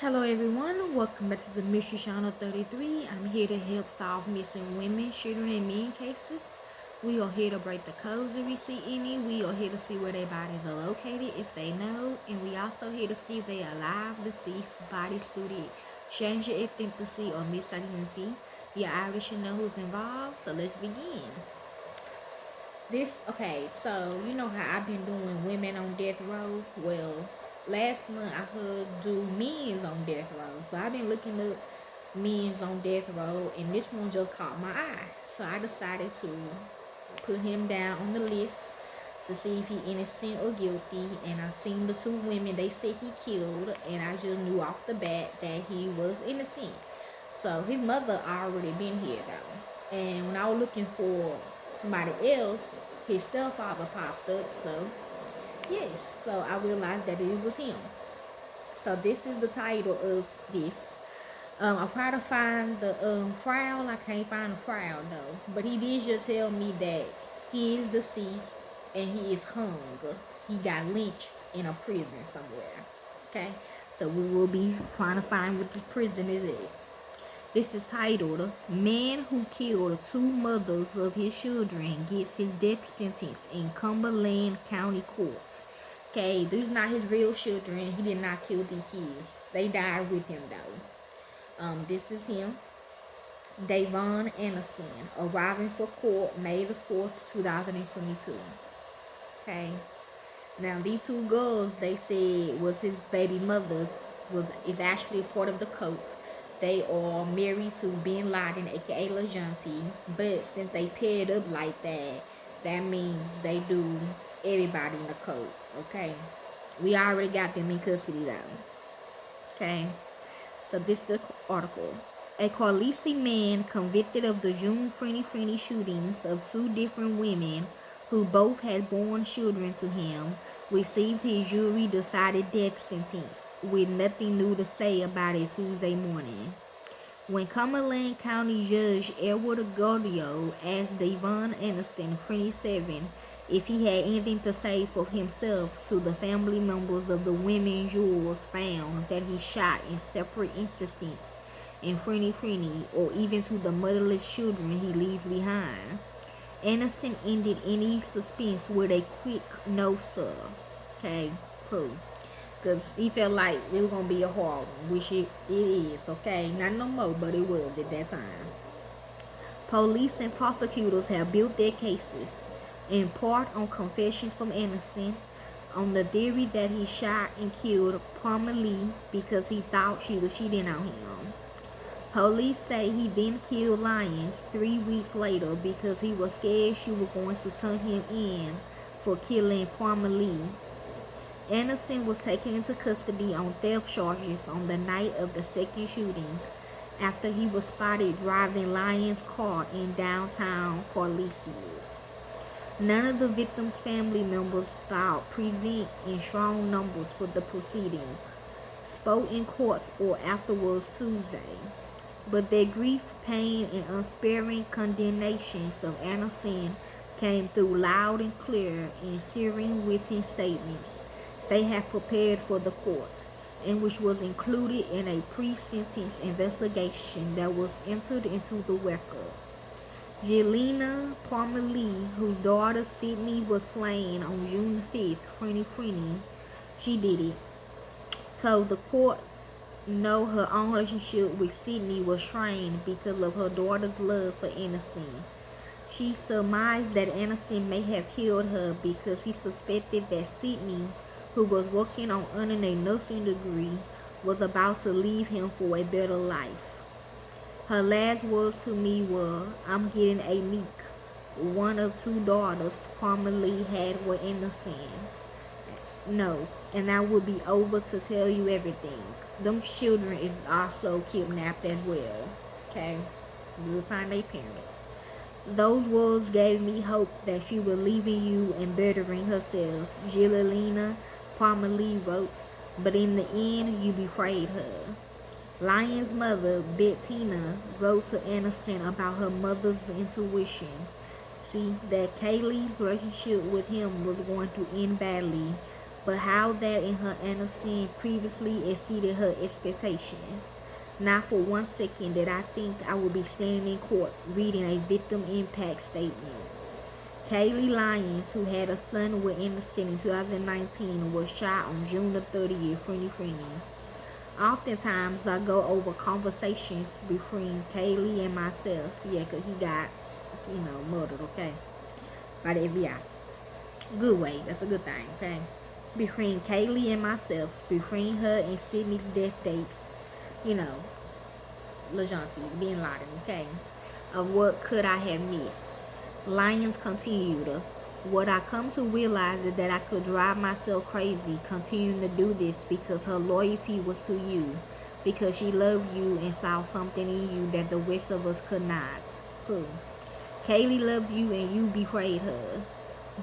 Hello everyone, welcome back to the Mystery Channel 33. I'm here to help solve missing women, children, and men cases. We are here to break the codes if we see any. We are here to see where their bodies are located if they know. And we also here to see if they are alive, deceased, body suited, change your ethnicity, or misidentity. You already should know who's involved, so let's begin. So you know how I've been doing women on death row? Well, last month I could do men's on death row. So I've been looking up men's on death row, and this one just caught my eye. So I decided to put him down on the list to see if he innocent or guilty. And I seen the two women they said he killed, and I just knew off the bat that he was innocent. So his mother already been here though. And when I was looking for somebody else, his stepfather popped up. So yes, so I realized that it was him. So this is the title of this. I tried to find the crowd. I can't find the crowd though. But he did just tell me that he is deceased and he is hung. He got lynched in a prison somewhere. Okay, so we will be trying to find what the prison is at. This is titled Man Who Killed Two Mothers of His Children Gets His Death Sentence in Cumberland County Court. Okay, these are not his real children. He did not kill these kids. They died with him though. This is him. Davone Anderson, arriving for court May the 4th, 2022. Okay. Now these two girls they said was his baby mothers is actually a part of the cult. They are married to Bin Laden, aka LaJohnsy, but since they paired up like that, that means they do everybody in the cult. Okay, we already got them in custody though. Okay, so this is the article. A Carlisi man convicted of the June 2020 shootings of two different women who both had born children to him received his jury decided death sentence with nothing new to say about it Tuesday morning. When Cumberland County Judge Edward Godio asked Davone Anderson, 27, if he had anything to say for himself to the family members of the women jurors found that he shot in separate instances in 2020 or even to the motherless children he leaves behind, Anderson ended any suspense with a quick no sir. Okay, cool. Because he felt like it was going to be a hard one, which it is, okay? Not no more, but it was at that time. Police and prosecutors have built their cases, in part on confessions from Anderson, on the theory that he shot and killed Palmer Lee because he thought she was cheating on him. Police say he then killed Lyons 3 weeks later because he was scared she was going to turn him in for killing Palmer Lee. Anderson was taken into custody on theft charges on the night of the second shooting after he was spotted driving Lyons' car in downtown Carlisi. None of the victims' family members thought present in strong numbers for the proceeding, spoke in court or afterwards Tuesday, but their grief, pain, and unsparing condemnations of Anderson came through loud and clear in searing written statements they had prepared for the court, and which was included in a pre-sentence investigation that was entered into the record. Jelena Palmer Lee, whose daughter Sydney was slain on June 5th, 2020, she did it, told the court no, her own relationship with Sydney was strained because of her daughter's love for Anderson. She surmised that Anderson may have killed her because he suspected that Sydney, who was working on earning a nursing degree, was about to leave him for a better life. Her last words to me were, I'm getting a meek, one of two daughters Palmer Lee had with Anderson. No, and I would be over to tell you everything. Them children is also kidnapped as well. Okay? We'll find their parents. Those words gave me hope that she was leaving you and bettering herself, Jelena Palmer Lee wrote, but in the end, you betrayed her. Lyon's mother, Bettina, wrote to Anderson about her mother's intuition. See, that Kaylee's relationship with him was going to end badly but how that in her innocence previously exceeded her expectation. Not for 1 second did I think I would be standing in court reading a victim impact statement. Kaylee Lyons, who had a son with innocent in 2019, was shot on June the 30th, 2020. Oftentimes, I go over conversations between Kaylee and myself. Yeah, because he got, murdered, okay, by the FBI. Good way, that's a good thing, okay? Between Kaylee and myself, between her and Sydney's death dates, you know, LaJaunty, Bin Laden, okay? Of what could I have missed? Lyons continued. What I come to realize is that I could drive myself crazy continuing to do this because her loyalty was to you, because she loved you and saw something in you that the rest of us could not. Who? Kaylee loved you and you betrayed her.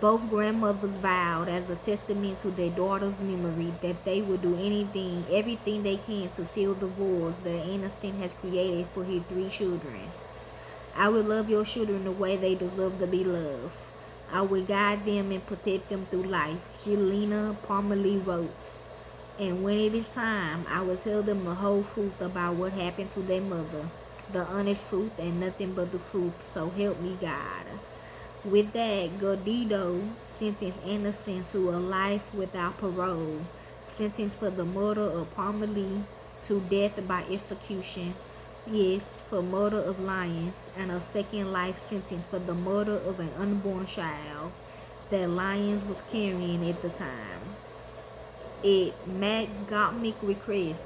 Both grandmothers vowed as a testament to their daughter's memory that they would do everything they can to fill the voids that innocent has created for his 3 children. I will love your children the way they deserve to be loved. I will guide them and protect them through life, Jelena Parmalee wrote. And when it is time, I will tell them the whole truth about what happened to their mother. The honest truth and nothing but the truth, so help me God. With that, Godido sentenced innocent to a life without parole, sentenced for the murder of Parmalee to death by execution, yes, for murder of Lyons, and a second life sentence for the murder of an unborn child that Lyons was carrying at the time. At Montgomery request,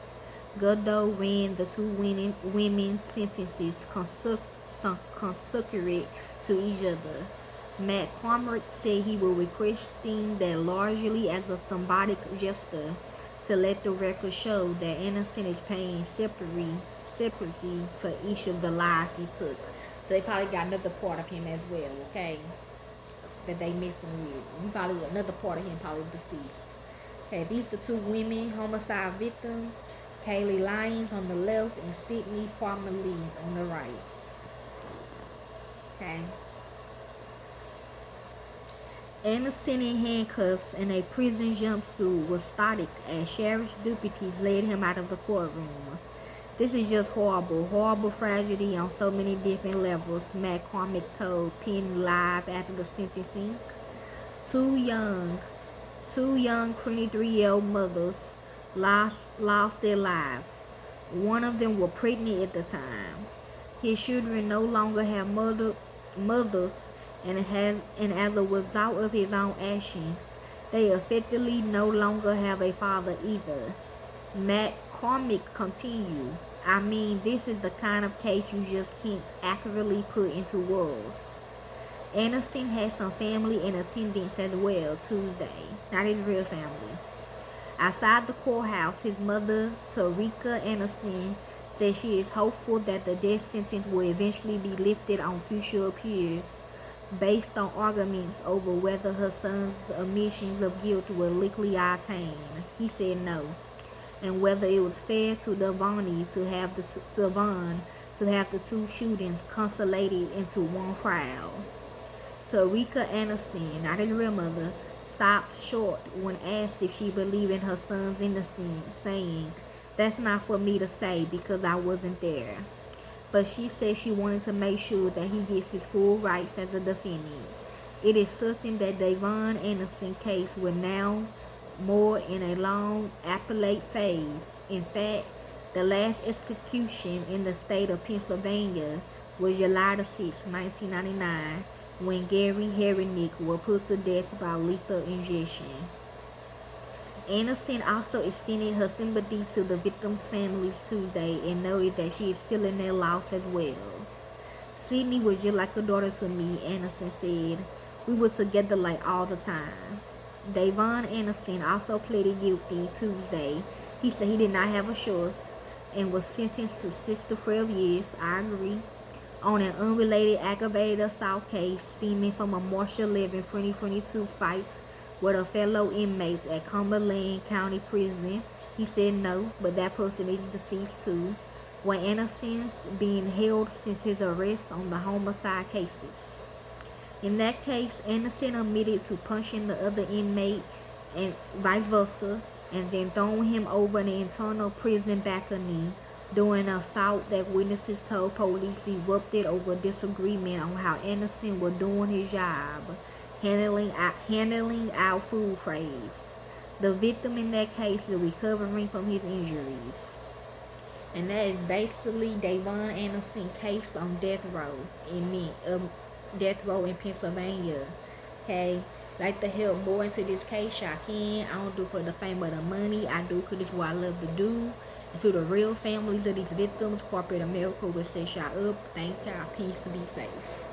Godot ran the 2 women's sentences consecutive to each other. McCormick said he was requesting that largely as a symbolic gesture to let the record show that innocent is paying separately for each of the lives he took. So they probably got another part of him as well, okay? That they missing with. He probably another part of him probably deceased. Okay, these are the 2 women homicide victims. Kaylee Lyons on the left and Sydney Parmalee on the right. Okay. Innocent in handcuffs and a prison jumpsuit was static as sheriff's deputies led him out of the courtroom. This is just horrible tragedy on so many different levels, McCormick told Penn Live after the sentencing. Two young 23-year-old mothers lost their lives. One of them was pregnant at the time. His children no longer have mothers, and as a result of his own actions, they effectively no longer have a father either. McCormick continued, I mean, this is the kind of case you just can't accurately put into words. Anderson had some family in attendance as well Tuesday, not his real family. Outside the courthouse, his mother, Tarika Anderson, said she is hopeful that the death sentence will eventually be lifted on future appeals based on arguments over whether her son's admissions of guilt were legally obtained. He said no. And whether it was fair to Davone to have the 2 shootings consolidated into one trial. Tarika Anderson, not his real mother, stopped short when asked if she believed in her son's innocence, saying, "That's not for me to say because I wasn't there." But she said she wanted to make sure that he gets his full rights as a defendant. It is certain that Davone Anderson case will now more in a long appellate phase. In fact, the last execution in the state of Pennsylvania was July 6, 1999, when Gary Herenick was put to death by lethal injection. Anderson also extended her sympathies to the victims' families Tuesday and noted that she is feeling their loss as well. Sydney was just like a daughter to me, Anderson said. We were together like all the time. Davone Anderson also pleaded guilty Tuesday. He said he did not have a choice and was sentenced to 6 to 12 years, I agree, on an unrelated aggravated assault case stemming from a March 11, 2022 fight with a fellow inmate at Cumberland County Prison. He said no, but that person is deceased too, when Anderson's being held since his arrest on the homicide cases. In that case, Anderson admitted to punching the other inmate and vice versa, and then throwing him over in the internal prison balcony during an assault that witnesses told police erupted over disagreement on how Anderson was doing his job, handling our food trays. The victim in that case is recovering from his injuries. And that is basically Davone Anderson case on death row death row in Pennsylvania. Okay, like to help more into this case, y'all can. I don't do for the fame of the money. I do because it's what I love to do. And to the real families of these victims, corporate America will set y'all up. Thank y'all. Peace. Be safe.